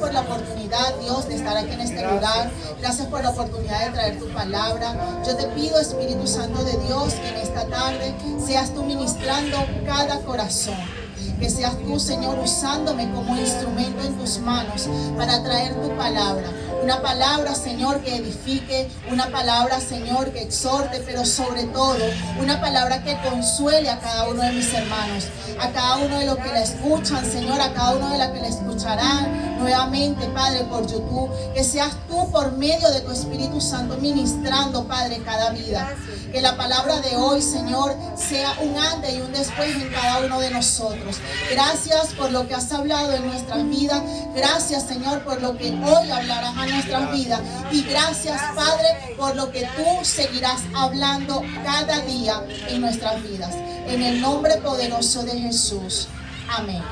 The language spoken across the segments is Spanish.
por la oportunidad, Dios, de estar aquí en este lugar. Gracias por la oportunidad de traer tu palabra. Yo te pido, Espíritu Santo de Dios, que en esta tarde seas tú ministrando cada corazón. Que seas tú, Señor, usándome como instrumento en tus manos para traer tu palabra. Una palabra, Señor, que edifique, una palabra, Señor, que exhorte, pero sobre todo, una palabra que consuele a cada uno de mis hermanos, a cada uno de los que la escuchan, Señor, a cada uno de los que la escucharán nuevamente, Padre, por YouTube. Que seas tú, por medio de tu Espíritu Santo, ministrando, Padre, cada vida. Que la palabra de hoy, Señor, sea un antes y un después en cada uno de nosotros. Gracias por lo que has hablado en nuestras vidas. Gracias, Señor, por lo que hoy hablarás a nuestras vidas. Y gracias, Padre, por lo que tú seguirás hablando cada día en nuestras vidas. En el nombre poderoso de Jesús. Amén.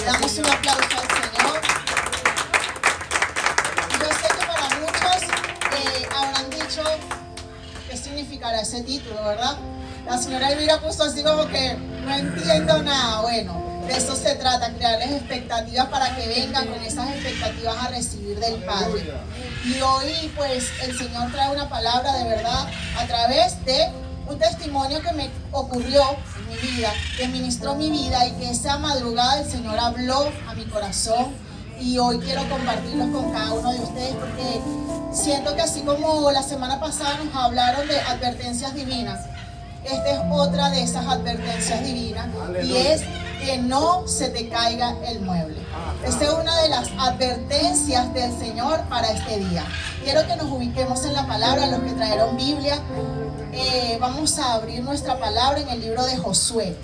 Damos un aplauso al Señor. Yo sé que para muchos habrán dicho qué significará ese título, ¿verdad? La señora Elvira puso así como que no entiendo nada. Bueno, de eso se trata, crearles expectativas para que vengan con esas expectativas a recibir del Padre. Y hoy pues el Señor trae una palabra de verdad a través de un testimonio que me ocurrió en mi vida, que ministró mi vida y que esa madrugada el Señor habló a mi corazón. Y hoy quiero compartirlos con cada uno de ustedes porque siento que así como la semana pasada nos hablaron de advertencias divinas, esta es otra de esas advertencias divinas. Aleluya. Y es que no se te caiga el mueble. Esta es una de las advertencias del Señor para este día. Quiero que nos ubiquemos en la palabra, los que trajeron Biblia. Vamos a abrir nuestra palabra en el libro de Josué.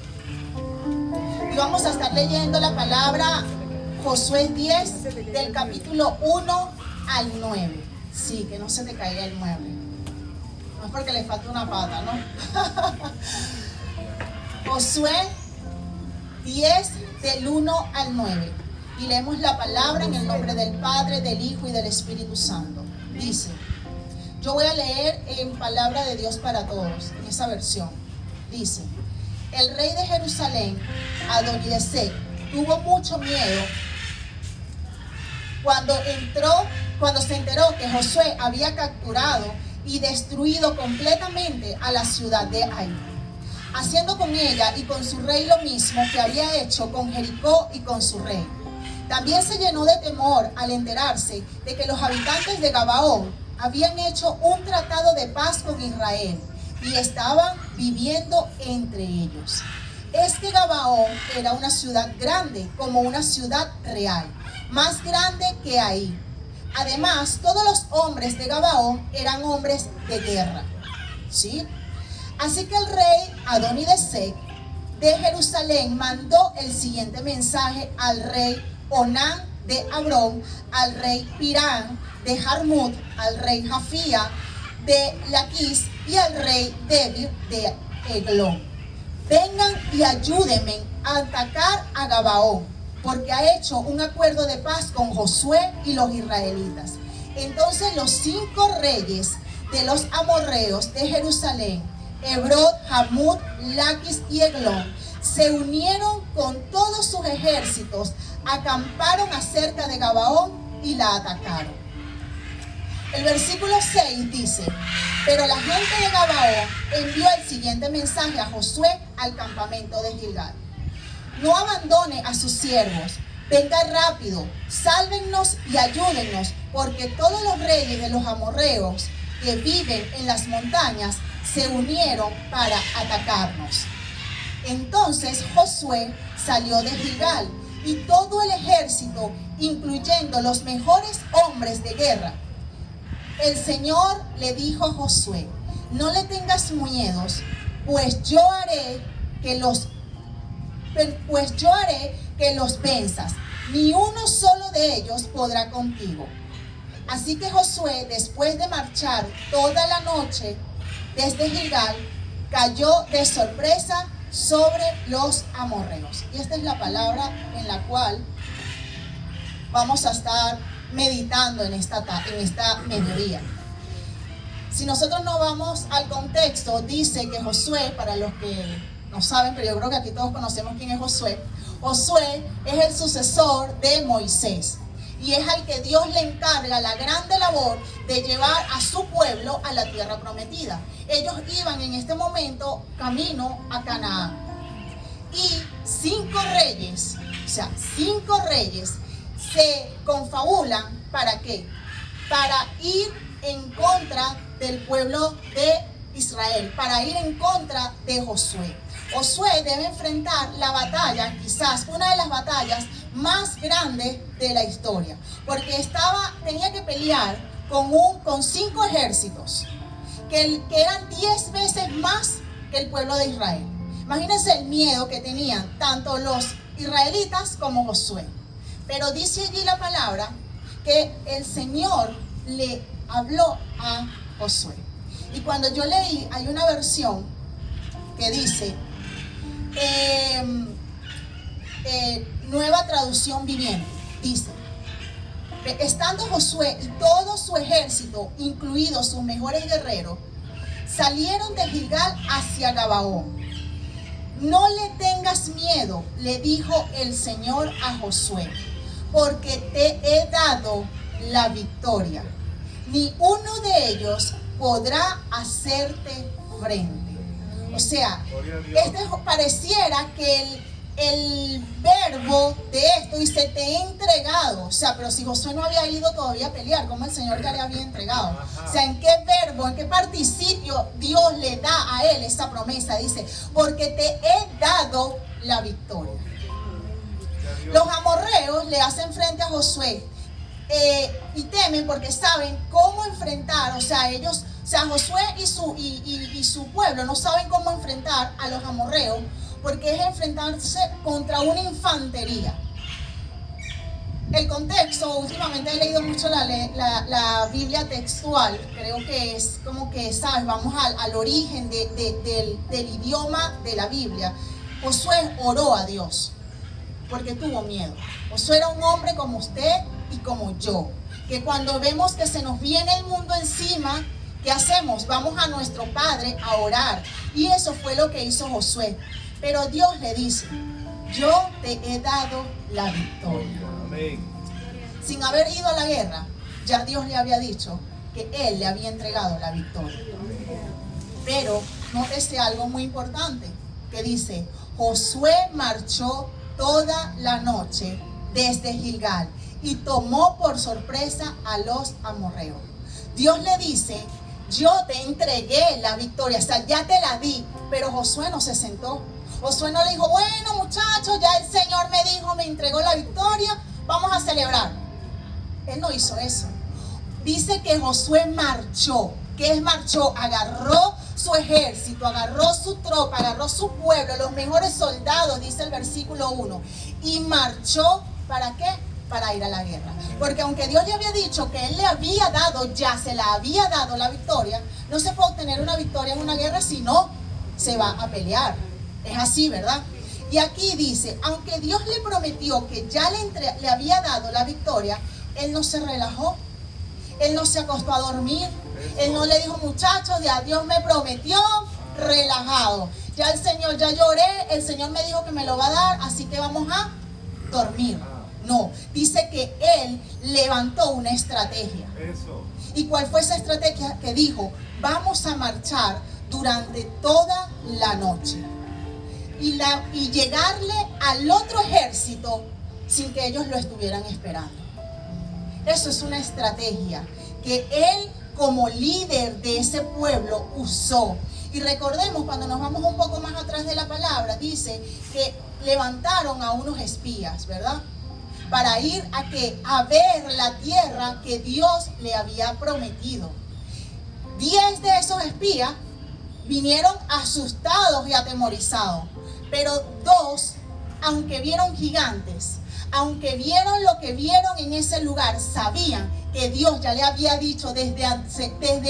Y vamos a estar leyendo la palabra Josué 10, del capítulo 1 al 9. Sí, que no se te caiga el mueble. No es porque le falta una pata, ¿no? Josué 10, del 1 al 9. Y leemos la palabra en el nombre del Padre, del Hijo y del Espíritu Santo. Dice, yo voy a leer en palabra de Dios para todos, en esa versión. Dice, el rey de Jerusalén, Adonidesec, tuvo mucho miedo cuando se enteró que Josué había capturado y destruido completamente a la ciudad de Ai, haciendo con ella y con su rey lo mismo que había hecho con Jericó y con su rey. También se llenó de temor al enterarse de que los habitantes de Gabaón habían hecho un tratado de paz con Israel y estaban viviendo entre ellos. Es que Gabaón era una ciudad grande, como una ciudad real, más grande que Ai. Además, todos los hombres de Gabaón eran hombres de guerra. ¿Sí? Así que el rey Adonidesec de Jerusalén mandó el siguiente mensaje al rey Onán de Abrón, al rey Pirán de Jarmut, al rey Jafía de Laquis y al rey Debir de Eglón. Vengan y ayúdenme a atacar a Gabaón, porque ha hecho un acuerdo de paz con Josué y los israelitas. Entonces los 5 reyes de los amorreos de Jerusalén, Hebrón, Jarmut, Laquis y Eglón, se unieron con todos sus ejércitos, acamparon acerca de Gabaón y la atacaron. El versículo 6 dice, pero la gente de Gabaón envió el siguiente mensaje a Josué al campamento de Gilgal. No abandone a sus siervos, venga rápido, sálvennos y ayúdennos, porque todos los reyes de los amorreos que viven en las montañas se unieron para atacarnos. Entonces Josué salió de Gilgal y todo el ejército, incluyendo los mejores hombres de guerra. El Señor le dijo a Josué, no le tengas miedos, pues yo haré que los venzas, ni uno solo de ellos podrá contigo. Así que Josué, después de marchar toda la noche desde Gilgal, cayó de sorpresa sobre los amorreos. Y esta es la palabra en la cual vamos a estar meditando en esta mediodía. Si nosotros no vamos al contexto, dice que Josué, para los que no saben, pero yo creo que aquí todos conocemos quién es Josué. Josué es el sucesor de Moisés y es al que Dios le encarga la grande labor de llevar a su pueblo a la tierra prometida. Ellos iban en este momento camino a Canaán. Y 5 reyes, o sea, 5 reyes se confabulan, ¿para qué? Para ir en contra del pueblo de Israel, para ir en contra de Josué. Josué debe enfrentar la batalla, quizás una de las batallas más grandes de la historia, porque tenía que pelear con 5 ejércitos que eran 10 veces más que el pueblo de Israel. Imagínense el miedo que tenían tanto los israelitas como Josué. Pero dice allí la palabra que el Señor le habló a Josué. Y cuando yo leí, hay una versión que dice, nueva traducción viviente, dice: estando Josué y todo su ejército, incluidos sus mejores guerreros, salieron de Gilgal hacia Gabaón. No le tengas miedo, le dijo el Señor a Josué, porque te he dado la victoria. Ni uno de ellos podrá hacerte frente. O sea, pareciera que el verbo de esto dice: te he entregado. O sea, pero si Josué no había ido todavía a pelear, ¿cómo el Señor ya le había entregado? O sea, ¿en qué verbo, en qué participio Dios le da a él esa promesa? Dice: porque te he dado la victoria. Los amorreos le hacen frente a Josué y temen porque saben cómo enfrentar, o sea, Josué y su pueblo no saben cómo enfrentar a los amorreos, porque es enfrentarse contra una infantería. El contexto, últimamente he leído mucho la Biblia textual, creo que es como que, ¿sabes? Vamos al origen del idioma de la Biblia. Josué oró a Dios porque tuvo miedo. Josué era un hombre como usted y como yo, que cuando vemos que se nos viene el mundo encima, ¿qué hacemos? Vamos a nuestro Padre a orar. Y eso fue lo que hizo Josué. Pero Dios le dice: yo te he dado la victoria. Amén. Sin haber ido a la guerra, ya Dios le había dicho que Él le había entregado la victoria. Pero nótese algo muy importante, que dice: Josué marchó toda la noche desde Gilgal y tomó por sorpresa a los amorreos. Dios le dice: yo te entregué la victoria, o sea, ya te la di. Pero Josué no se sentó. Josué no le dijo: bueno, muchachos, ya el Señor me dijo, me entregó la victoria, vamos a celebrar. Él no hizo eso. Dice que Josué marchó. ¿Qué es marchó? Agarró su ejército, agarró su tropa, agarró su pueblo, los mejores soldados, dice el versículo 1, y marchó. ¿Para qué? Para ir a la guerra. Porque aunque Dios le había dicho que Él le había dado, ya se la había dado la victoria, no se puede obtener una victoria en una guerra si no se va a pelear. Es así, ¿verdad? Y aquí dice: aunque Dios le prometió que ya le había dado la victoria, Él no se relajó. Él no se acostó a dormir. Él no le dijo: muchachos, ya Dios me prometió, relajado. Ya el Señor, ya lloré, el Señor me dijo que me lo va a dar, así que vamos a dormir. No, dice que Él levantó una estrategia. ¿Y cuál fue esa estrategia? Que dijo: vamos a marchar durante toda la noche y llegarle al otro ejército sin que ellos lo estuvieran esperando. Eso es una estrategia que Él, como líder de ese pueblo, usó. Y recordemos, cuando nos vamos un poco más atrás de la palabra, dice que levantaron a unos espías, ¿verdad? Para ir a ver la tierra que Dios le había prometido. 10 de esos espías vinieron asustados y atemorizados, pero 2, aunque vieron gigantes, aunque vieron lo que vieron en ese lugar, sabían que Dios ya le había dicho desde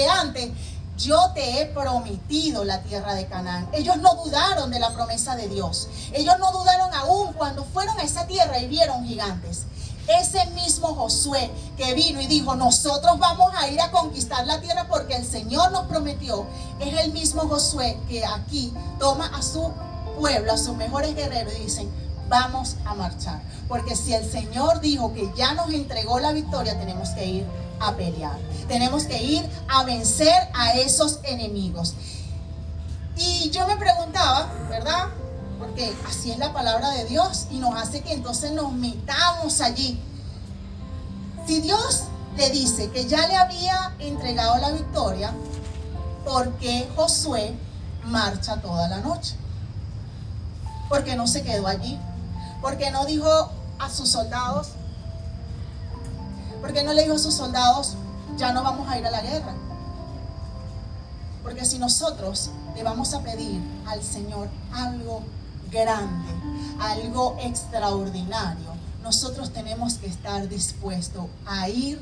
antes: yo te he prometido la tierra de Canaán. Ellos no dudaron de la promesa de Dios. Ellos no dudaron aún cuando fueron a esa tierra y vieron gigantes. Ese mismo Josué que vino y dijo: nosotros vamos a ir a conquistar la tierra porque el Señor nos prometió, es el mismo Josué que aquí toma a su pueblo, a sus mejores guerreros, y dicen: vamos a marchar. Porque si el Señor dijo que ya nos entregó la victoria, tenemos que ir a pelear. Tenemos que ir a vencer a esos enemigos. Y yo me preguntaba, ¿verdad? Porque así es la palabra de Dios y nos hace que entonces nos metamos allí. Si Dios le dice que ya le había entregado la victoria, ¿por qué Josué marcha toda la noche? ¿Por qué no se quedó allí? ¿Por qué no dijo a sus soldados? ¿Por qué no le dijo a sus soldados, ya no vamos a ir a la guerra? Porque si nosotros le vamos a pedir al Señor algo grande, algo extraordinario, nosotros tenemos que estar dispuestos a ir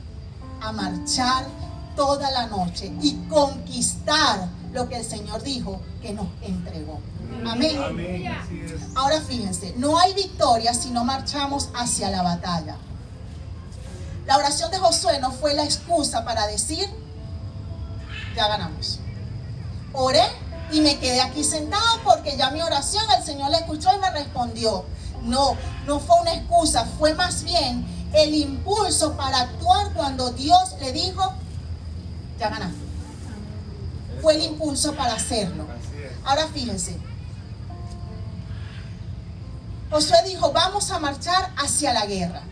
a marchar toda la noche y conquistar lo que el Señor dijo que nos entregó. Amén. Amén. Ahora fíjense, no hay victoria si no marchamos hacia la batalla. La oración de Josué no fue la excusa para decir, ya ganamos. Oré y me quedé aquí sentado porque ya mi oración el Señor la escuchó y me respondió. No fue una excusa, fue más bien el impulso para actuar cuando Dios le dijo, ya ganaste. Fue el impulso para hacerlo. Ahora fíjense, Josué dijo, vamos a marchar hacia la guerra.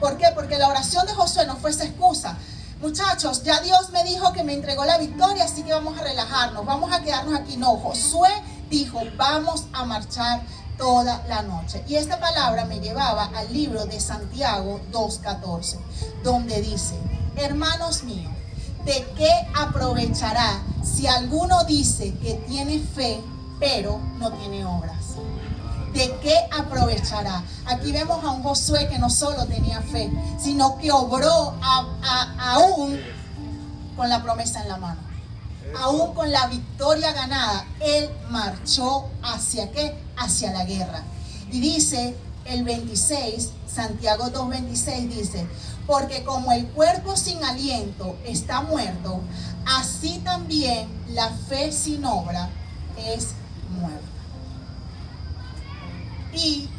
¿Por qué? Porque la oración de Josué no fue esa excusa. Muchachos, ya Dios me dijo que me entregó la victoria, así que vamos a relajarnos, vamos a quedarnos aquí. No, Josué dijo, vamos a marchar toda la noche. Y esta palabra me llevaba al libro de Santiago 2:14, donde dice, hermanos míos, ¿de qué aprovechará si alguno dice que tiene fe, pero no tiene obras? ¿De qué aprovechará? Aquí vemos a un Josué que no solo tenía fe, sino que obró aún con la promesa en la mano. Aún con la victoria ganada, él marchó ¿hacia qué? Hacia la guerra. Y dice el 26, Santiago 2:26 dice, porque como el cuerpo sin aliento está muerto, así también la fe sin obra es muerta. ¿Y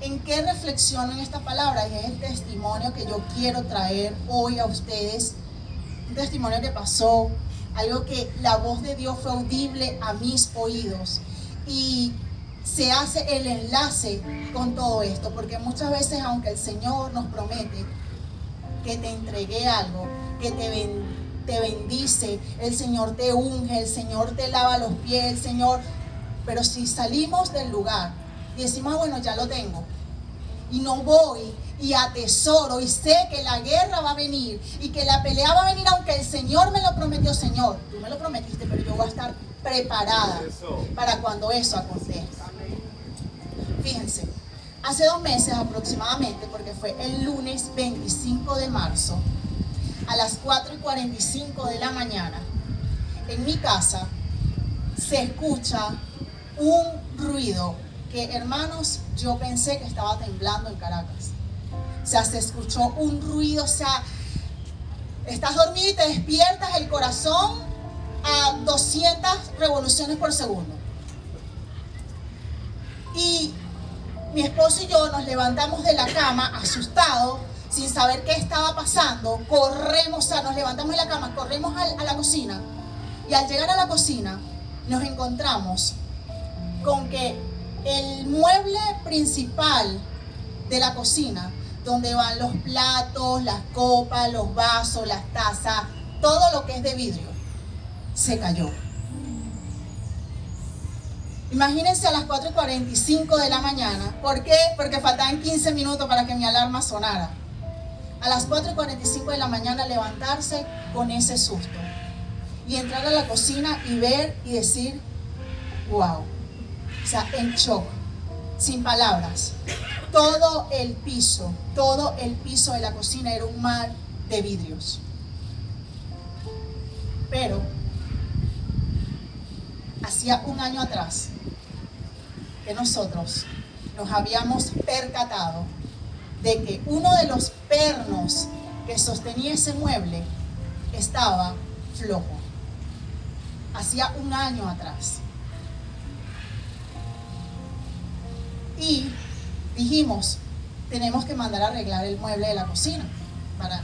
en qué reflexiono en esta palabra? Y es el testimonio que yo quiero traer hoy a ustedes. Un testimonio que pasó, algo que la voz de Dios fue audible a mis oídos. Y se hace el enlace con todo esto, porque muchas veces, aunque el Señor nos promete que te entregue algo, que te bendice, el Señor te unge, el Señor te lava los pies, el Señor, pero si salimos del lugar y decimos, bueno, ya lo tengo, y no voy y atesoro y sé que la guerra va a venir y que la pelea va a venir, aunque el Señor me lo prometió, Señor, tú me lo prometiste, pero yo voy a estar preparada para cuando eso acontezca. Fíjense, hace 2 meses aproximadamente, porque fue el lunes 25 de marzo, a las 4:45 de la mañana, en mi casa se escucha un ruido que, hermanos, yo pensé que estaba temblando en Caracas. O sea, se escuchó un ruido, o sea, estás dormido y te despiertas el corazón a 200 revoluciones por segundo. Y mi esposo y yo nos levantamos de la cama asustados, sin saber qué estaba pasando. Corremos, o sea, nos levantamos de la cama, corremos a la cocina. Y al llegar a la cocina, nos encontramos con que el mueble principal de la cocina, donde van los platos, las copas, los vasos, las tazas, todo lo que es de vidrio, se cayó. Imagínense a las 4:45 de la mañana. ¿Por qué? Porque faltaban 15 minutos para que mi alarma sonara. A las 4:45 de la mañana levantarse con ese susto y entrar a la cocina y ver y decir, wow. O sea, en shock, sin palabras. Todo el piso de la cocina era un mar de vidrios. Pero hacía 1 año atrás que nosotros nos habíamos percatado de que uno de los pernos que sostenía ese mueble estaba flojo. Hacía 1 año atrás. Y dijimos, tenemos que mandar a arreglar el mueble de la cocina para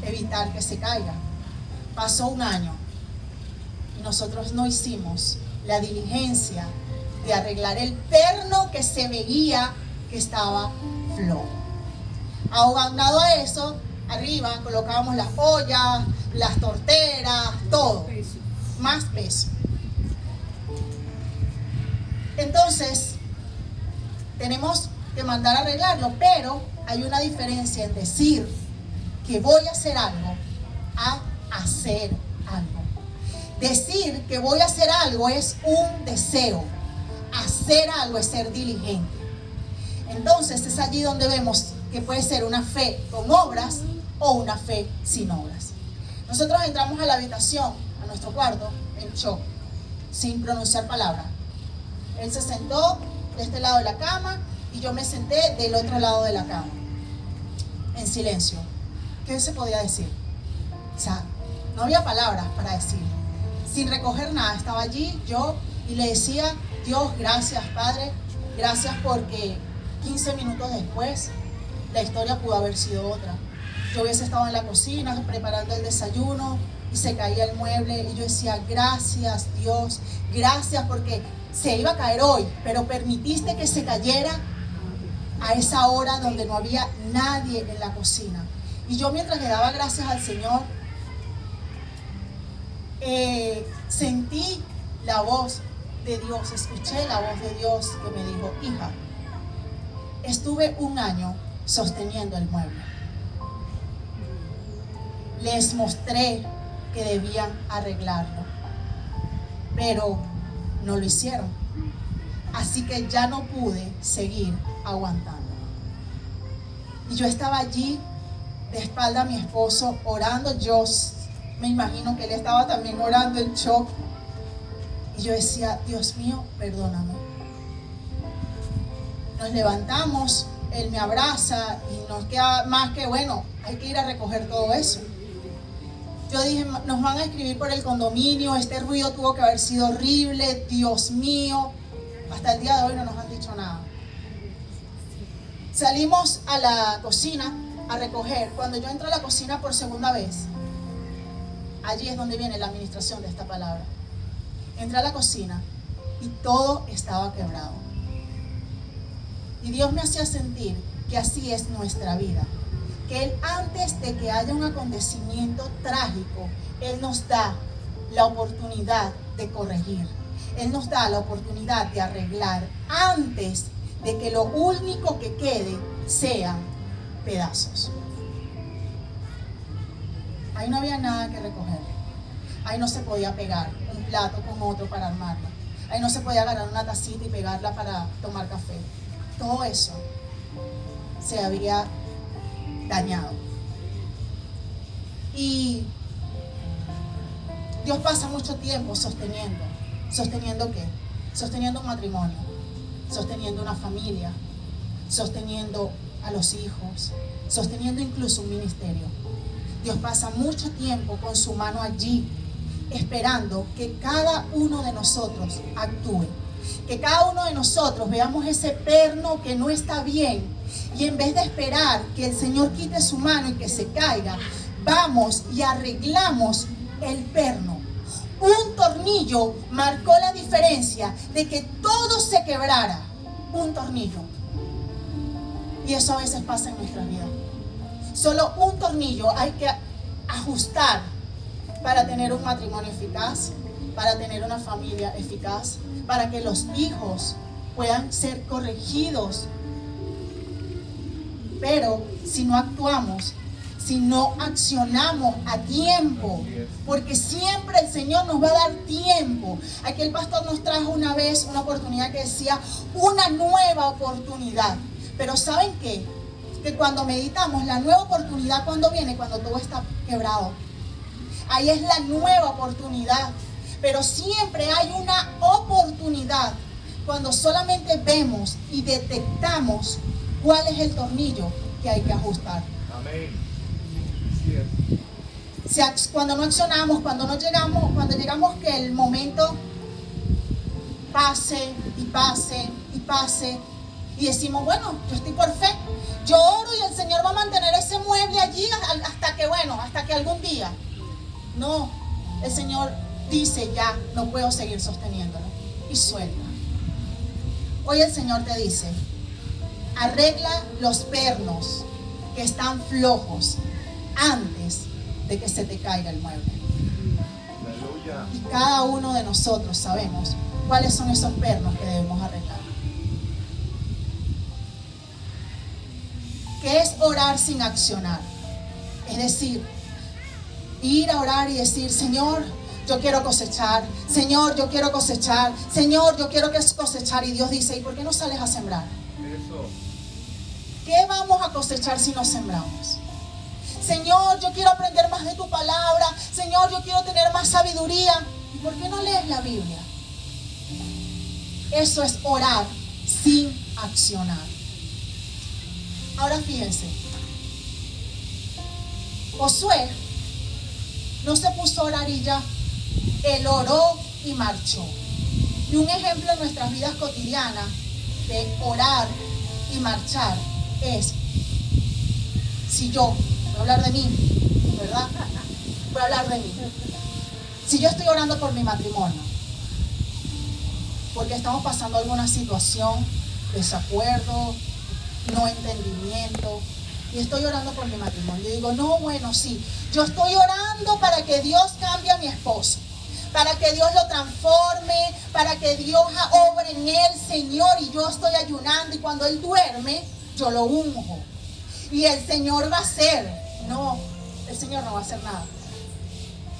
evitar que se caiga. Pasó un año y nosotros no hicimos la diligencia de arreglar el perno que se veía que estaba flojo. Ahogado a eso, arriba colocábamos las ollas, las torteras, todo, más peso. Entonces, tenemos que mandar a arreglarlo, pero hay una diferencia en decir que voy a hacer algo a hacer algo. Decir que voy a hacer algo es un deseo. Hacer algo es ser diligente. Entonces es allí donde vemos que puede ser una fe con obras o una fe sin obras. Nosotros entramos a la habitación, a nuestro cuarto, en shock, sin pronunciar palabra. Él se sentó de este lado de la cama y yo me senté del otro lado de la cama, en silencio. ¿Qué se podía decir? O sea, no había palabras para decir. Sin recoger nada, estaba allí yo y le decía: Dios, gracias, Padre, gracias porque 15 minutos después la historia pudo haber sido otra. Yo hubiese estado en la cocina preparando el desayuno y se caía el mueble y yo decía: gracias, Dios, gracias porque se iba a caer hoy, pero permitiste que se cayera a esa hora donde no había nadie en la cocina. Y yo, mientras le daba gracias al Señor, sentí la voz de Dios, escuché la voz de Dios que me dijo: hija, estuve un año sosteniendo el mueble. Les mostré que debían arreglarlo, pero no lo hicieron. Así que ya no pude seguir aguantando. Y yo estaba allí de espalda a mi esposo orando. Yo me imagino que él estaba también orando en shock. Y yo decía: Dios mío, perdóname. Nos levantamos, él me abraza y nos queda más que, bueno, hay que ir a recoger todo eso. Yo dije: nos van a escribir por el condominio, este ruido tuvo que haber sido horrible, Dios mío. Hasta el día de hoy no nos han dicho nada. Salimos a la cocina a recoger. Cuando yo entro a la cocina por segunda vez, allí es donde viene la administración de esta palabra. Entré a la cocina y todo estaba quebrado. Y Dios me hacía sentir que así es nuestra vida. Que Él, antes de que haya un acontecimiento trágico, Él nos da la oportunidad de corregir. Él nos da la oportunidad de arreglar antes de que lo único que quede sean pedazos. Ahí no había nada que recoger. Ahí no se podía pegar un plato con otro para armarla. Ahí no se podía agarrar una tacita y pegarla para tomar café. Todo eso se había dañado. Y Dios pasa mucho tiempo sosteniendo. ¿Sosteniendo qué? Sosteniendo un matrimonio, sosteniendo una familia, sosteniendo a los hijos, sosteniendo incluso un ministerio. Dios pasa mucho tiempo con su mano allí, esperando que cada uno de nosotros actúe. Que cada uno de nosotros veamos ese perno que no está bien y en vez de esperar que el Señor quite su mano y que se caiga, vamos y arreglamos el perno. Un tornillo marcó la diferencia de que todo se quebrara. Un tornillo. Y eso a veces pasa en nuestra vida. Solo un tornillo hay que ajustar para tener un matrimonio eficaz, para tener una familia eficaz, para que los hijos puedan ser corregidos. Pero si no actuamos, si no accionamos a tiempo, porque siempre el Señor nos va a dar tiempo. Aquí el pastor nos trajo una vez una oportunidad que decía una nueva oportunidad. Pero ¿saben qué? Que cuando meditamos, la nueva oportunidad, ¿cuándo viene? Cuando todo está quebrado. Ahí es la nueva oportunidad. Pero siempre hay una oportunidad cuando solamente vemos y detectamos cuál es el tornillo que hay que ajustar. Amén. Cuando no accionamos, cuando llegamos que el momento pase y pase y pase y decimos, bueno, yo estoy por fe, yo oro y el Señor va a mantener ese mueble allí hasta que algún día. No, el Señor dice ya, no puedo seguir sosteniéndolo, y suelta. Hoy el Señor te dice, arregla los pernos que están flojos antes de que se te caiga el mueble. Y cada uno de nosotros sabemos cuáles son esos pernos que debemos arreglar. ¿Qué es orar sin accionar? Es decir, ir a orar y decir, Señor, yo quiero cosechar, Señor, yo quiero cosechar, Señor, yo quiero cosechar. Y Dios dice, ¿y por qué no sales a sembrar? Eso. ¿Qué vamos a cosechar si no sembramos? Señor, yo quiero aprender más de tu palabra, Señor, yo quiero tener más sabiduría. ¿Y por qué no lees la Biblia? Eso es orar sin accionar. Ahora fíjense, Josué no se puso a orar y ya, él oró y marchó. Y un ejemplo en nuestras vidas cotidianas de orar y marchar es, si yo, voy a hablar de mí, ¿verdad? Voy a hablar de mí. Si yo estoy orando por mi matrimonio, porque estamos pasando alguna situación, desacuerdo, no entendimiento, y estoy orando por mi matrimonio, y digo, no, bueno, sí, yo estoy orando para que Dios cambie a mi esposo, para que Dios lo transforme, para que Dios obre en él, Señor, y yo estoy ayunando, y cuando él duerme, yo lo unjo, y el Señor va a hacer. No, el Señor no va a hacer nada,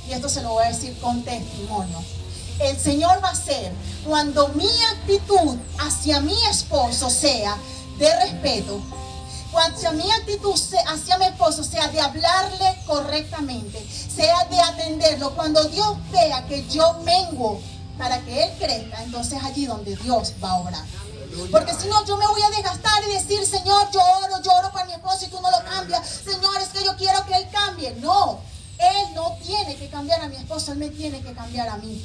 y esto se lo voy a decir con testimonio. El Señor va a hacer cuando mi actitud hacia mi esposo sea de respeto, cuando mi actitud hacia mi esposo sea de hablarle correctamente, sea de atenderlo, cuando Dios vea que yo menguo para que él crezca, entonces allí donde Dios va a obrar. Porque si no, yo me voy a desgastar y decir, Señor, yo oro por mi esposo y tú no lo cambias. Señor, es que yo quiero que él cambie. No, él no tiene que cambiar a mi esposo, él me tiene que cambiar a mí.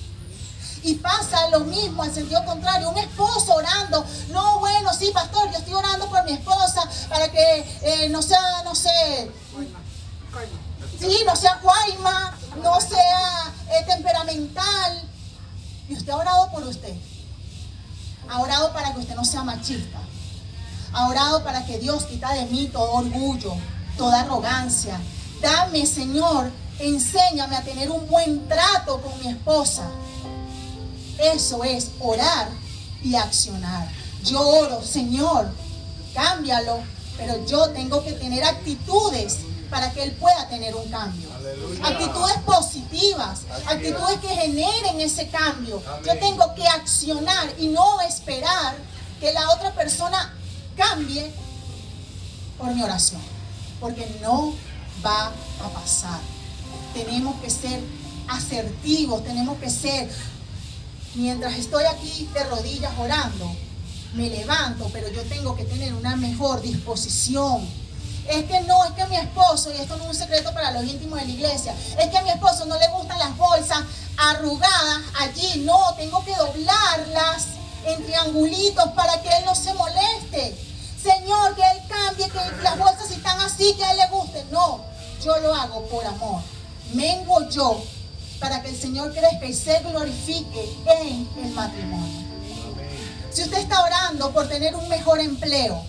Y pasa lo mismo al sentido contrario, un esposo orando, no, bueno, sí, pastor, yo estoy orando por mi esposa para que no sea guayma, no sea temperamental. Y usted ha orado por usted, ha orado para que usted no sea machista, ha orado para que Dios quita de mí todo orgullo, toda arrogancia. Dame, Señor, enséñame a tener un buen trato con mi esposa. Eso es orar y accionar. Yo oro, Señor, cámbialo, pero yo tengo que tener actitudes para que él pueda tener un cambio. Aleluya. Actitudes positivas, actitudes que generen ese cambio. Amén. Yo tengo que accionar y no esperar que la otra persona cambie por mi oración, porque no va a pasar. Tenemos que ser asertivos, tenemos que ser. Mientras estoy aquí de rodillas orando, me levanto, pero yo tengo que tener una mejor disposición. Es que mi esposo, y esto no es un secreto para los íntimos de la iglesia, es que a mi esposo no le gustan las bolsas arrugadas allí. No, tengo que doblarlas en triangulitos para que él no se moleste. Señor, que él cambie, que las bolsas están así, que a él le guste. No, yo lo hago por amor. Mengo yo para que el Señor crezca y se glorifique en el matrimonio. Si usted está orando por tener un mejor empleo,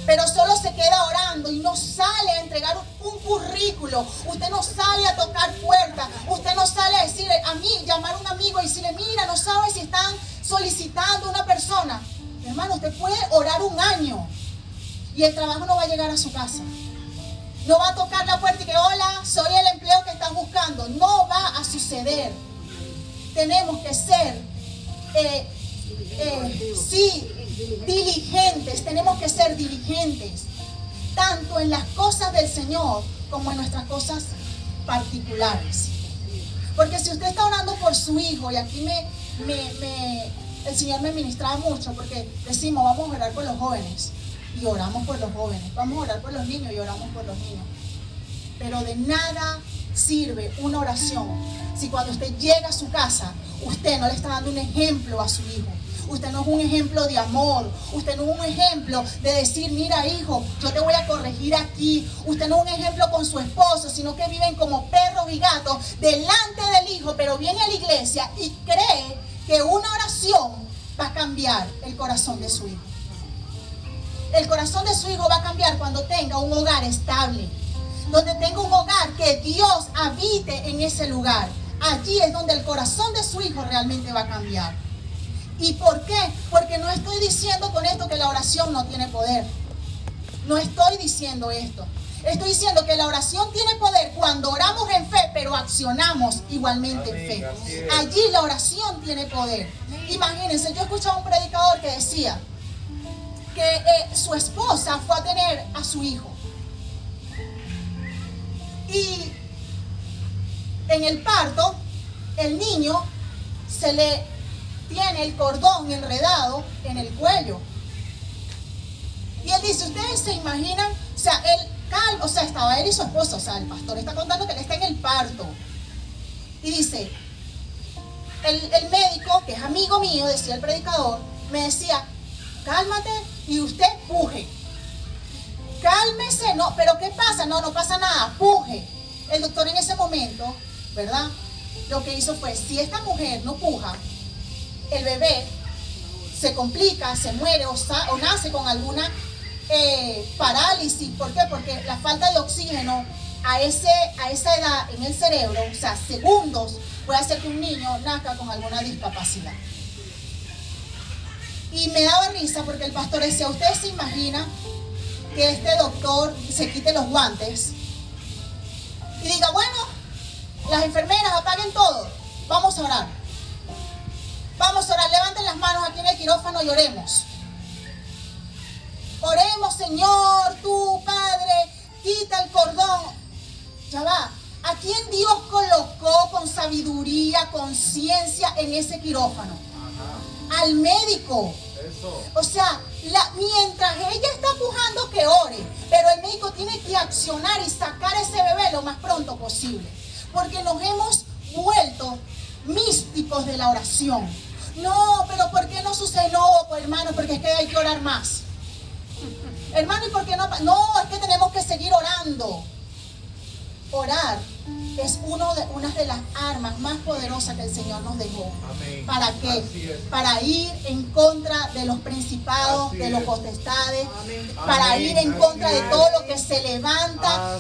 pero solo se queda orando y no sale a entregar un currículo, usted no sale a tocar puertas, usted no sale a decirle a mí, llamar a un amigo y decirle, mira, no sabe si están solicitando una persona. Hermano, usted puede orar un año y el trabajo no va a llegar a su casa. No va a tocar la puerta y que, hola, soy el empleo que estás buscando. No va a suceder. Tenemos que ser, diligentes. Tenemos que ser diligentes. Tanto en las cosas del Señor como en nuestras cosas particulares. Porque si usted está orando por su hijo, y aquí el Señor me ministraba mucho, porque decimos, vamos a orar por los jóvenes. Y oramos por los jóvenes, vamos a orar por los niños y oramos por los niños. Pero de nada sirve una oración si cuando usted llega a su casa, usted no le está dando un ejemplo a su hijo. usted no es un ejemplo de amor, usted no es un ejemplo de decir, mira hijo, yo te voy a corregir aquí, usted no es un ejemplo con su esposo, sino que viven como perros y gatos delante del hijo, pero viene a la iglesia y cree que una oración va a cambiar el corazón de su hijo. El corazón de su hijo va a cambiar cuando tenga un hogar estable, donde tenga un hogar que Dios habite en ese lugar. Allí es donde el corazón de su hijo realmente va a cambiar. ¿Y por qué? Porque no estoy diciendo con esto que la oración no tiene poder. No estoy diciendo esto. Estoy diciendo que la oración tiene poder cuando oramos en fe, pero accionamos igualmente en fe. Allí la oración tiene poder. Imagínense, yo escuchaba a un predicador que decía que su esposa fue a tener a su hijo. Y en el parto, el niño se le tiene el cordón enredado en el cuello. Y él dice, ¿ustedes se imaginan? O sea, estaba él y su esposa, o sea, el pastor está contando que él está en el parto. Y dice, el médico, que es amigo mío, decía el predicador, me decía, cálmate y usted puje. Cálmese, no, pero ¿qué pasa? No pasa nada, puje. El doctor en ese momento, ¿verdad? Lo que hizo fue, si esta mujer no puja, el bebé se complica, se muere o nace con alguna parálisis. ¿Por qué? Porque la falta de oxígeno a esa edad en el cerebro, o sea, segundos, puede hacer que un niño nazca con alguna discapacidad. Y me daba risa porque el pastor decía, ¿ustedes se imaginan que este doctor se quite los guantes y diga, bueno, las enfermeras apaguen todo, vamos a orar? Vamos a orar, levanten las manos aquí en el quirófano y oremos. Oremos, Señor, tú, Padre, quita el cordón. Ya va. ¿A quién Dios colocó con sabiduría, con ciencia en ese quirófano? Ajá. Al médico. Eso. O sea, mientras ella está pujando, que ore. Pero el médico tiene que accionar y sacar a ese bebé lo más pronto posible. Porque nos hemos vuelto místicos de la oración. No, pero ¿por qué no sucede? No, pues, hermano, porque es que hay que orar más. Hermano, ¿y por qué no? No, es que tenemos que seguir orando. Orar es una de las armas más poderosas que el Señor nos dejó. Amén. ¿Para qué? Para ir en contra de los principados, de los potestades, amén, para ir en contra de todo lo que se levanta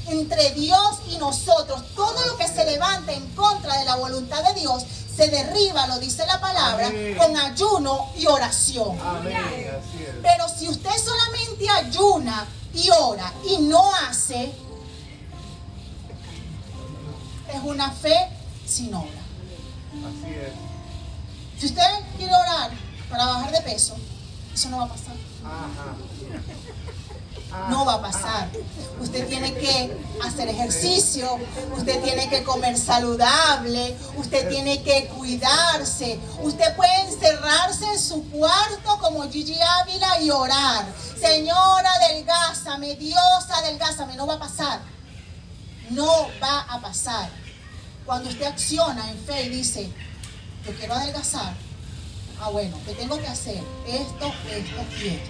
entre Dios y nosotros. Todo lo que se levanta en contra de la voluntad de Dios se derriba, lo dice la palabra, amén, con ayuno y oración. Amén. Así es. Pero si usted solamente ayuna y ora y no hace, es una fe sin obra. Así es. Si usted quiere orar para bajar de peso, eso no va a pasar. Ajá. No va a pasar. Usted tiene que hacer ejercicio, usted tiene que comer saludable, usted tiene que cuidarse. Usted puede encerrarse en su cuarto como Gigi Ávila y orar. Señor, adelgázame, Dios, adelgázame. No va a pasar. No va a pasar. Cuando usted acciona en fe y dice, yo quiero adelgazar, bueno, ¿qué tengo que hacer? Esto y esto.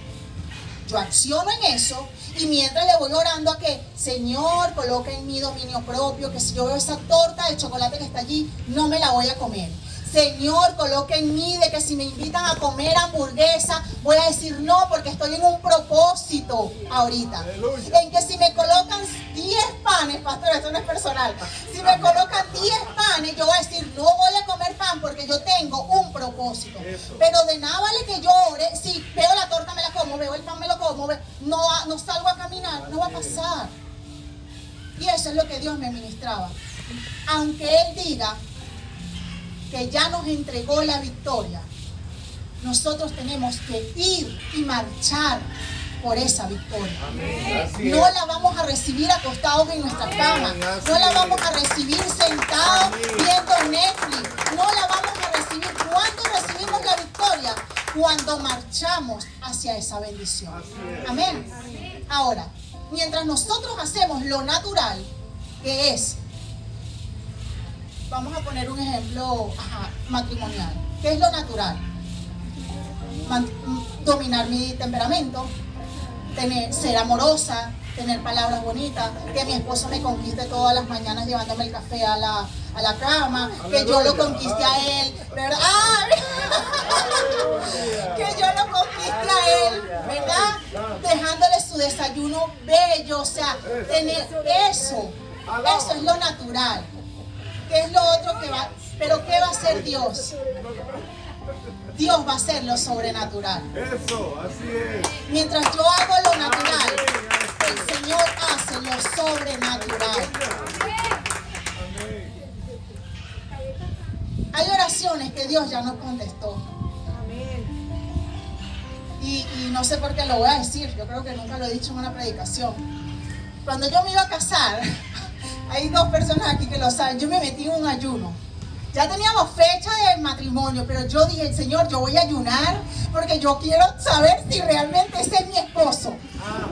Yo acciono en eso y mientras le voy orando a que, Señor, coloca en mí dominio propio, que si yo veo esa torta de chocolate que está allí, no me la voy a comer. Señor, coloca en mí de que si me invitan a comer hamburguesa, voy a decir no, porque estoy en un propósito ahorita. Aleluya. En que si me colocan 10 panes, pastor, esto no es personal, si me colocan 10 panes, yo voy a decir no voy a comer pan porque yo tengo un propósito. Eso. Pero de nada vale que yo ore, si veo la torta me la como, veo el pan me lo como, no salgo a caminar, no va a pasar. Y eso es lo que Dios me ministraba. Aunque Él diga que ya nos entregó la victoria, nosotros tenemos que ir y marchar por esa victoria. No la vamos a recibir acostados en nuestra cama, no la vamos a recibir sentados viendo Netflix, no la vamos a recibir. ¿Cuándo recibimos la victoria? Cuando marchamos hacia esa bendición. Amén. Ahora, mientras nosotros hacemos lo natural, que es, vamos a poner un ejemplo matrimonial. ¿Qué es lo natural? dominar mi temperamento, ser amorosa, tener palabras bonitas, que mi esposo me conquiste todas las mañanas llevándome el café a la cama, que yo lo conquiste a él, ¿verdad? ¡Ah! Que yo lo conquiste a él, ¿verdad? Dejándole su desayuno bello, o sea, tener eso es lo natural. ¿Qué es lo otro que va? Pero ¿qué va a hacer Dios? Dios va a hacer lo sobrenatural. Eso, así es. Mientras yo hago lo natural, el Señor hace lo sobrenatural. Hay oraciones que Dios ya nos contestó. Y no sé por qué lo voy a decir, yo creo que nunca lo he dicho en una predicación. Cuando yo me iba a casar, hay dos personas aquí que lo saben, yo me metí en un ayuno. Ya teníamos fecha de matrimonio, pero yo dije, Señor, yo voy a ayunar porque yo quiero saber si realmente ese es mi esposo.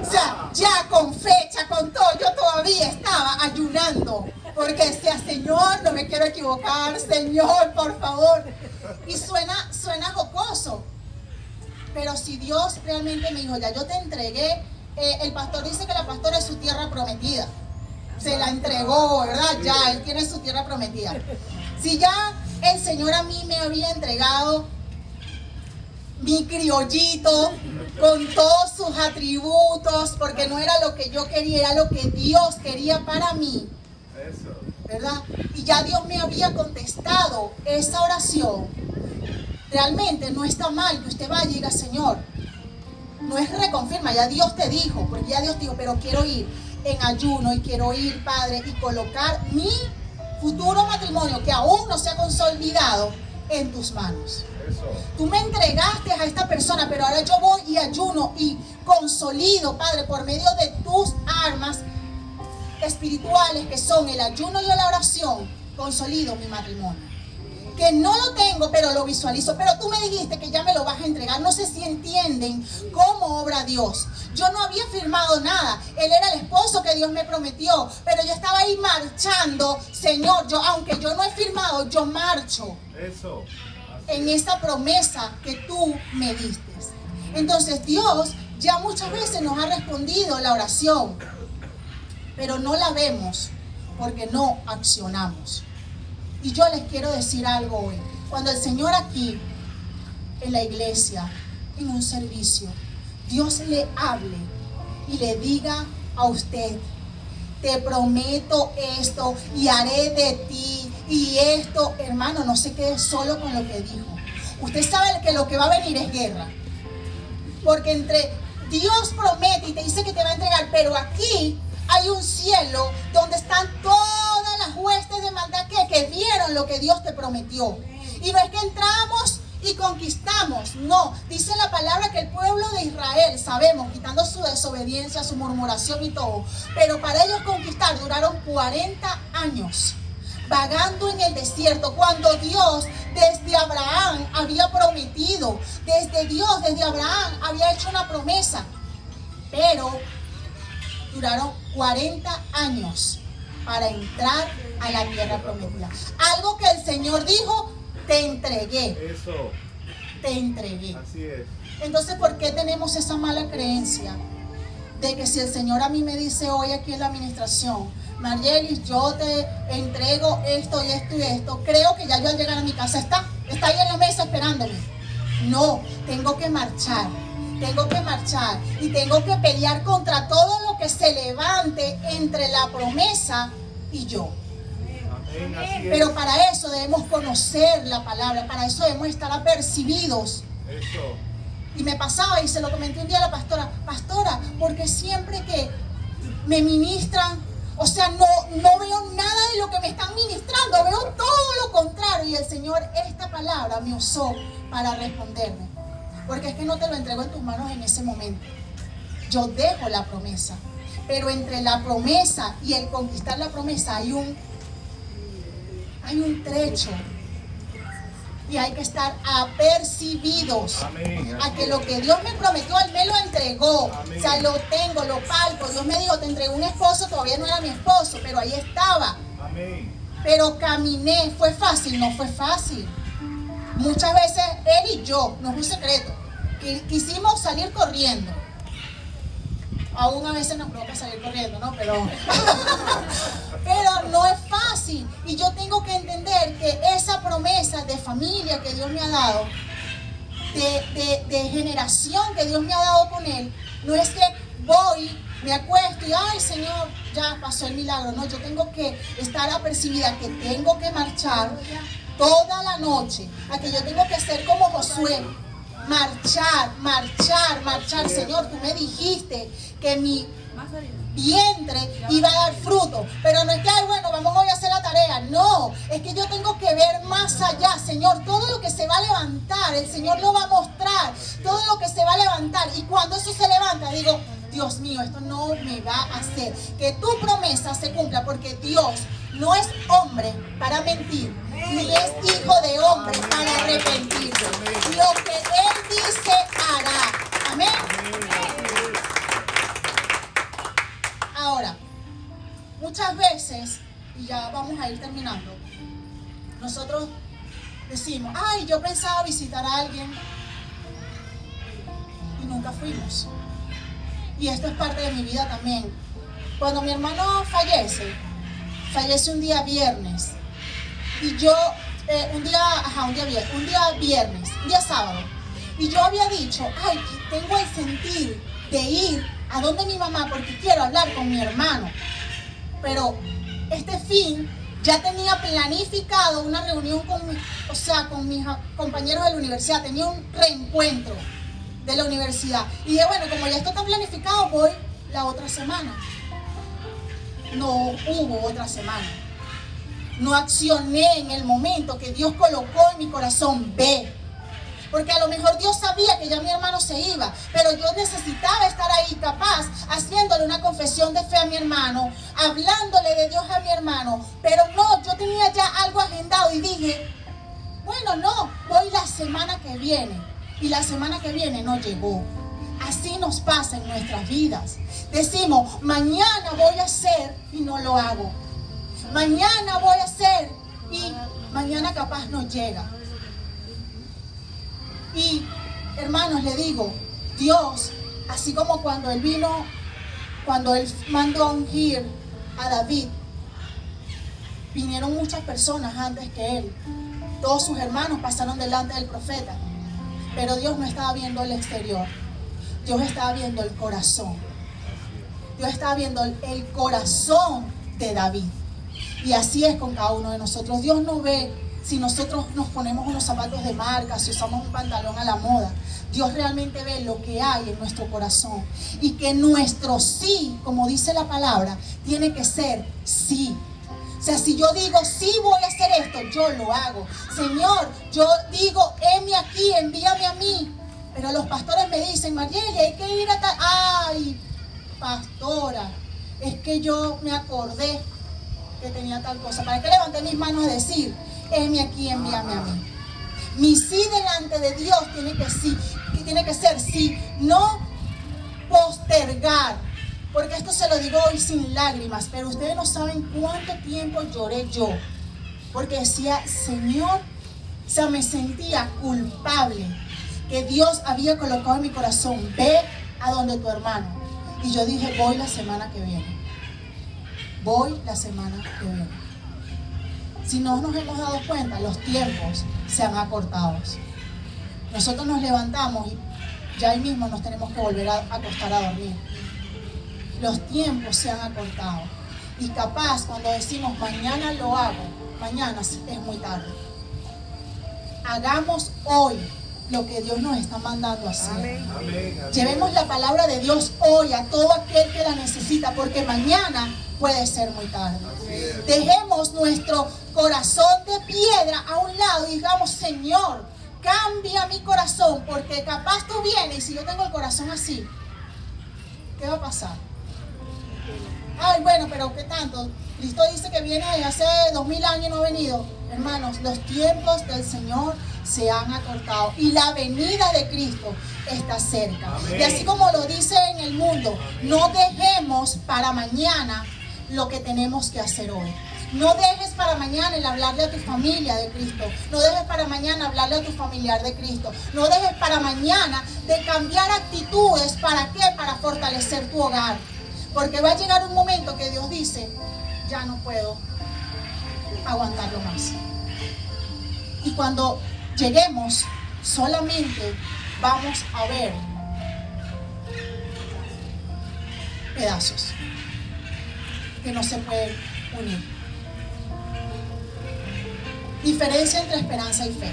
O sea, ya con fecha, con todo, yo todavía estaba ayunando. Porque decía, Señor, no me quiero equivocar, Señor, por favor. Y suena jocoso. Pero si Dios realmente me dijo, ya yo te entregué, el pastor dice que la pastora es su tierra prometida. Se la entregó, ¿verdad? Ya, él tiene su tierra prometida. Si ya el Señor a mí me había entregado mi criollito con todos sus atributos, porque no era lo que yo quería, era lo que Dios quería para mí, ¿verdad? Y ya Dios me había contestado esa oración. Realmente no está mal que usted vaya y diga, Señor, no es reconfirma, ya Dios te dijo, porque ya Dios dijo, pero quiero ir en ayuno y quiero ir, Padre, y colocar mi futuro matrimonio que aún no se ha consolidado en tus manos. Eso. Tú me entregaste a esta persona, pero ahora yo voy y ayuno y consolido, Padre, por medio de tus armas espirituales que son el ayuno y la oración, consolido mi matrimonio. Que no lo tengo, pero lo visualizo. Pero tú me dijiste que ya me lo vas a entregar. No sé si entienden cómo obra Dios. Yo no había firmado nada. Él era el esposo que Dios me prometió. Pero yo estaba ahí marchando. Señor, aunque yo no he firmado, yo marcho. Eso. En esa promesa que tú me diste. Entonces Dios ya muchas veces nos ha respondido la oración. Pero no la vemos porque no accionamos. Y yo les quiero decir algo hoy. Cuando el Señor aquí, en la iglesia, en un servicio, Dios le hable y le diga a usted, te prometo esto y haré de ti y esto, hermano, no se quede solo con lo que dijo. Usted sabe que lo que va a venir es guerra. Porque entre Dios promete y te dice que te va a entregar, pero aquí hay un cielo donde están todas las huestes de maldad que vieron lo que Dios te prometió. Y no es que entramos y conquistamos, no. Dice la palabra que el pueblo de Israel, sabemos, quitando su desobediencia, su murmuración y todo, pero para ellos conquistar duraron 40 años vagando en el desierto, cuando Dios desde Abraham había prometido, desde Abraham había hecho una promesa, pero duraron 40 años para entrar a la tierra prometida. Algo que el Señor dijo, te entregué. Eso. Te entregué. Así es. Entonces, ¿por qué tenemos esa mala creencia de que si el Señor a mí me dice hoy aquí en la administración, Marielis, yo te entrego esto y esto y esto, creo que ya yo al llegar a mi casa está ahí en la mesa esperándome? No, tengo que marchar y tengo que pelear contra todo lo que se levante entre la promesa y yo. Amén, así es. Pero para eso debemos conocer la palabra, para eso debemos estar apercibidos. Eso. Y me pasaba y se lo comenté un día a la pastora, porque siempre que me ministran, o sea, no veo nada de lo que me están ministrando, veo todo lo contrario. Y el Señor esta palabra me usó para responderme. Porque es que no te lo entrego en tus manos en ese momento. Yo dejo la promesa. Pero entre la promesa y el conquistar la promesa hay un trecho. Y hay que estar apercibidos. Amén. A que lo que Dios me prometió, Él me lo entregó. Amén. O sea, lo tengo, lo palpo. Dios me dijo, te entregué un esposo, todavía no era mi esposo, pero ahí estaba. Amén. Pero caminé, ¿fue fácil? No fue fácil. Muchas veces Él y yo, no es un secreto, quisimos salir corriendo. Aún a veces nos provoca salir corriendo, ¿no? Pero no es fácil. Y yo tengo que entender que esa promesa de familia que Dios me ha dado, de generación que Dios me ha dado con Él, no es que voy, me acuesto y ay Señor, ya pasó el milagro. No, yo tengo que estar apercibida que tengo que marchar toda la noche, a que yo tengo que hacer como Josué. Marchar. Señor, tú me dijiste que mi vientre iba a dar fruto, pero no es que, ay, bueno, vamos hoy a hacer la tarea. No, es que yo tengo que ver más allá. Señor, todo lo que se va a levantar, el Señor lo va a mostrar, todo lo que se va a levantar. Y cuando eso se levanta, digo, Dios mío, esto no me va a hacer que tu promesa se cumpla, porque Dios no es hombre para mentir, ni es hijo de hombre para arrepentirse. Lo que Él dice hará. Amén. Ahora, muchas veces, y ya vamos a ir terminando, nosotros decimos, ay, yo pensaba visitar a alguien y nunca fuimos. Y esto es parte de mi vida también. Cuando mi hermano fallece un día viernes. Y yo, un día sábado. Y yo había dicho, ay, tengo el sentir de ir a donde mi mamá porque quiero hablar con mi hermano. Pero este fin ya tenía planificado una reunión con mis compañeros de la universidad. Tenía un reencuentro de la universidad. Y dije, bueno, como ya esto está planificado, voy la otra semana. No hubo otra semana. No accioné en el momento que Dios colocó en mi corazón. Ve. Porque a lo mejor Dios sabía que ya mi hermano se iba, pero yo necesitaba estar ahí capaz, haciéndole una confesión de fe a mi hermano, hablándole de Dios a mi hermano. Pero no, yo tenía ya algo agendado y dije, bueno, no, voy la semana que viene. Y la semana que viene no llegó. Así nos pasa en nuestras vidas. Decimos, mañana voy a hacer y no lo hago. Mañana voy a hacer y mañana capaz no llega. Y hermanos, le digo, Dios, así como cuando Él mandó a ungir a David, vinieron muchas personas antes que Él. Todos sus hermanos pasaron delante del profeta. Pero Dios no estaba viendo el exterior. Dios estaba viendo el corazón. Dios estaba viendo el corazón de David. Y así es con cada uno de nosotros. Dios no ve si nosotros nos ponemos unos zapatos de marca, si usamos un pantalón a la moda. Dios realmente ve lo que hay en nuestro corazón. Y que nuestro sí, como dice la palabra, tiene que ser sí. O sea, si yo digo, sí voy a hacer esto, yo lo hago. Señor, yo digo, heme aquí, envíame a mí. Pero los pastores me dicen, Marieli, hay que ir a tal... Ay, pastora, es que yo me acordé que tenía tal cosa. ¿Para qué levanté mis manos a decir, heme aquí, envíame a mí? Mi sí delante de Dios tiene que ser sí, no postergar. Porque esto se lo digo hoy sin lágrimas, pero ustedes no saben cuánto tiempo lloré yo. Porque decía, Señor, o sea, me sentía culpable que Dios había colocado en mi corazón, ve a donde tu hermano. Y yo dije, voy la semana que viene. Voy la semana que viene. Si no nos hemos dado cuenta, los tiempos se han acortado. Nosotros nos levantamos y ya ahí mismo nos tenemos que volver a acostar a dormir. Los tiempos se han acortado. Y capaz cuando decimos mañana lo hago, mañana es muy tarde. Hagamos hoy lo que Dios nos está mandando a hacer. Amén. Llevemos la palabra de Dios hoy a todo aquel que la necesita, porque mañana puede ser muy tarde. Dejemos nuestro corazón de piedra a un lado y digamos, Señor, cambia mi corazón, porque capaz tú vienes y si yo tengo el corazón así, ¿qué va a pasar? Ay, bueno, pero ¿qué tanto? Cristo dice que viene desde hace 2000 años y no ha venido. Hermanos, los tiempos del Señor se han acortado y la venida de Cristo está cerca. Amén. Y así como lo dice en el mundo, no dejemos para mañana lo que tenemos que hacer hoy. No dejes para mañana el hablarle a tu familia de Cristo. No dejes para mañana hablarle a tu familiar de Cristo. No dejes para mañana de cambiar actitudes. ¿Para qué? Para fortalecer tu hogar. Porque va a llegar un momento que Dios dice, ya no puedo aguantarlo más. Y cuando lleguemos, solamente vamos a ver pedazos que no se pueden unir. Diferencia entre esperanza y fe.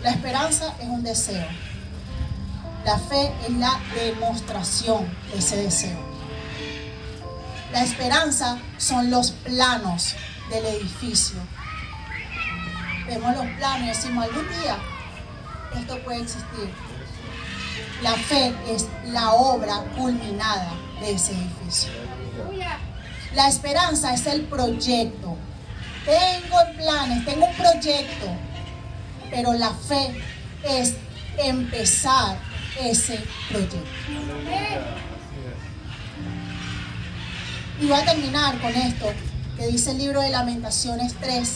La esperanza es un deseo. La fe es la demostración de ese deseo. La esperanza son los planos del edificio. Vemos los planos y decimos, algún día esto puede existir. La fe es la obra culminada de ese edificio. La esperanza es el proyecto. Tengo planes, tengo un proyecto, pero la fe es empezar ese proyecto. Y voy a terminar con esto que dice el libro de Lamentaciones 3,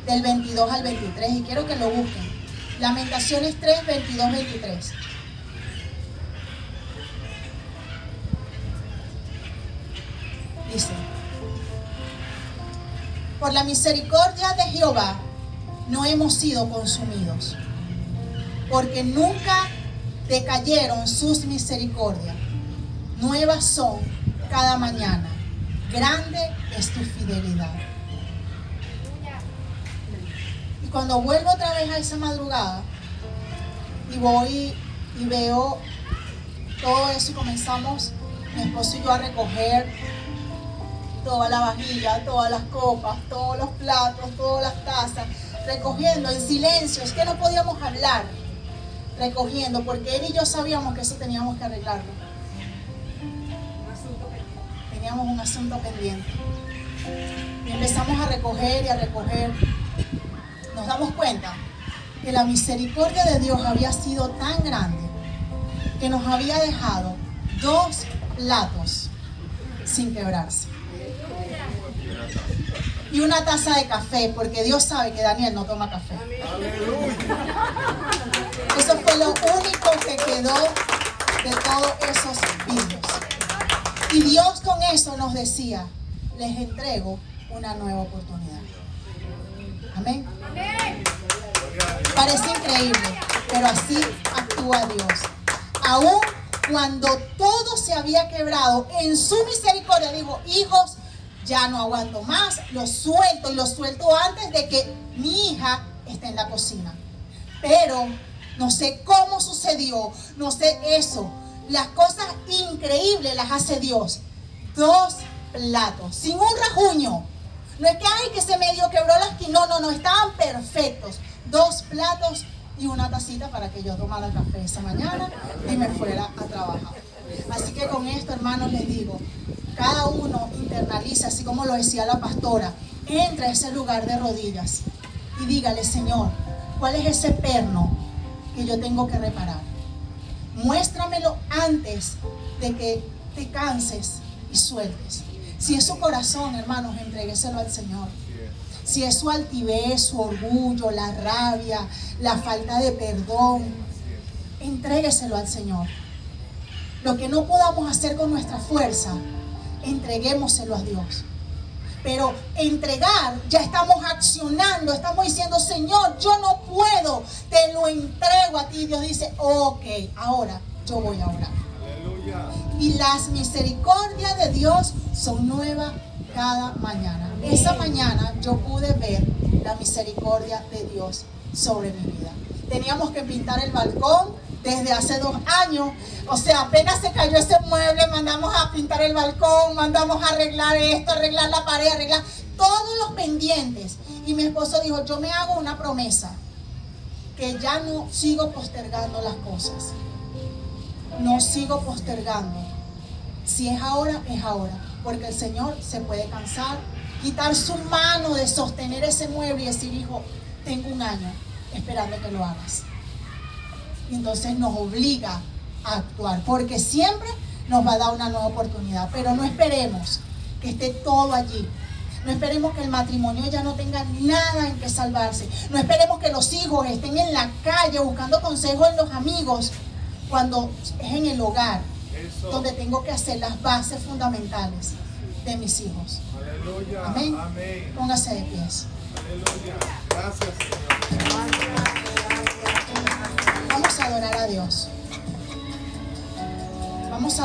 del 22 al 23, y quiero que lo busquen. Lamentaciones 3, 22, 23. Dice: por la misericordia de Jehová no hemos sido consumidos, porque nunca decayeron sus misericordias. Nuevas son cada mañana. Grande es tu fidelidad. Y cuando vuelvo otra vez a esa madrugada y voy y veo todo eso y comenzamos, mi esposo y yo, a recoger toda la vajilla, todas las copas, todos los platos, todas las tazas, recogiendo en silencio. Es que no podíamos hablar, recogiendo, porque él y yo sabíamos que eso teníamos que arreglarlo. Teníamos un asunto pendiente. Y empezamos a recoger y a recoger. Nos damos cuenta que la misericordia de Dios había sido tan grande que nos había dejado 2 platos sin quebrarse. Y una taza de café, porque Dios sabe que Daniel no toma café. Eso fue lo único que quedó de todos esos vidrios. Y Dios con eso nos decía, les entrego una nueva oportunidad. Amén. Parece increíble, pero así actúa Dios. Aún cuando todo se había quebrado, en su misericordia dijo, hijos, ya no aguanto más, lo suelto, y lo suelto antes de que mi hija esté en la cocina. Pero no sé cómo sucedió, no sé eso. Las cosas increíbles las hace Dios. 2 platos, sin un rajuño. No es que, ay, que se medio quebró la esquina. No, estaban perfectos. 2 platos y una tacita para que yo tomara café esa mañana y me fuera a trabajar. Así que con esto, hermanos, les digo, cada uno internaliza, así como lo decía la pastora, entra a ese lugar de rodillas y dígale, Señor, ¿cuál es ese perno que yo tengo que reparar? Muéstramelo antes de que te canses y sueltes. Si es su corazón, hermanos, entrégueselo al Señor. Si es su altivez, su orgullo, la rabia, la falta de perdón, entrégueselo al Señor. Lo que no podamos hacer con nuestra fuerza, entreguémoselo a Dios. Pero entregar, ya estamos accionando, estamos diciendo, Señor, yo no puedo, te lo entrego a ti. Dios dice, ok, ahora yo voy a orar. Aleluya. Y las misericordias de Dios son nuevas cada mañana. Esa mañana yo pude ver la misericordia de Dios sobre mi vida. Teníamos que pintar el balcón desde hace 2 años. O sea, apenas se cayó ese mueble, mandamos a pintar el balcón, mandamos a arreglar esto, arreglar la pared, arreglar todos los pendientes. Y mi esposo dijo, yo me hago una promesa, que ya no sigo postergando las cosas. No sigo postergando. Si es ahora, es ahora. Porque el Señor se puede cansar, quitar su mano de sostener ese mueble y decir, hijo, tengo 1 año esperando que lo hagas. Y entonces nos obliga a actuar, porque siempre nos va a dar una nueva oportunidad. Pero no esperemos que esté todo allí. No esperemos que el matrimonio ya no tenga nada en que salvarse. No esperemos que los hijos estén en la calle buscando consejos en los amigos, cuando es en el hogar donde tengo que hacer las bases fundamentales de mis hijos. Aleluya. Amén. Amén. Póngase de pies. Aleluya. Gracias, Señor. Vamos a adorar a Dios. Vamos a